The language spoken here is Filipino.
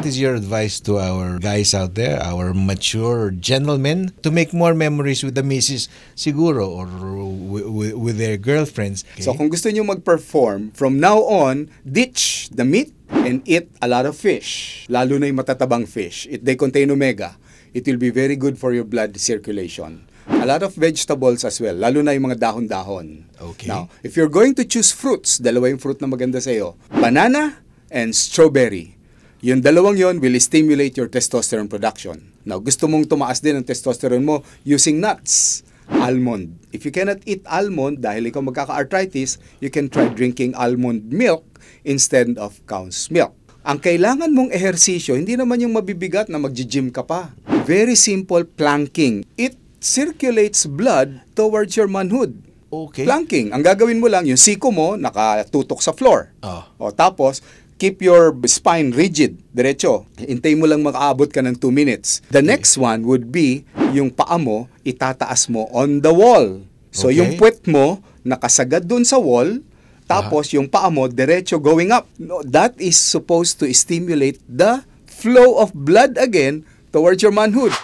what is your advice to our guys out there, our mature gentlemen, to make more memories with the missus siguro or with their girlfriends? Okay? So kung gusto nyo mag-perform, from now on, ditch the meat and eat a lot of fish. Lalo na yung matatabang fish. They contain omega. It will be very good for your blood circulation. A lot of vegetables as well, lalo na yung mga dahon-dahon. Okay. Now, if you're going to choose fruits, dalawa yung fruit na maganda sa'yo, banana and strawberry. Yung dalawang yon will stimulate your testosterone production. Now, gusto mong tumaas din ang testosterone mo using nuts. Almond. If you cannot eat almond dahil ikaw magkaka-arthritis, you can try drinking almond milk instead of cow's milk. Ang kailangan mong ehersisyo, hindi naman yung mabibigat na mag-gym ka pa. Very simple planking. It circulates blood towards your manhood. Okay. Planking. Ang gagawin mo lang, yung siko mo, nakatutok sa floor. O tapos, keep your spine rigid, diretso. Hintay mo lang makaabot ka ng 2 minutes. The next one would be, yung paa mo, itataas mo on the wall. So, yung puwet mo, nakasagad dun sa wall, tapos yung paa mo, diretso going up. No, that is supposed to stimulate the flow of blood again towards your manhood.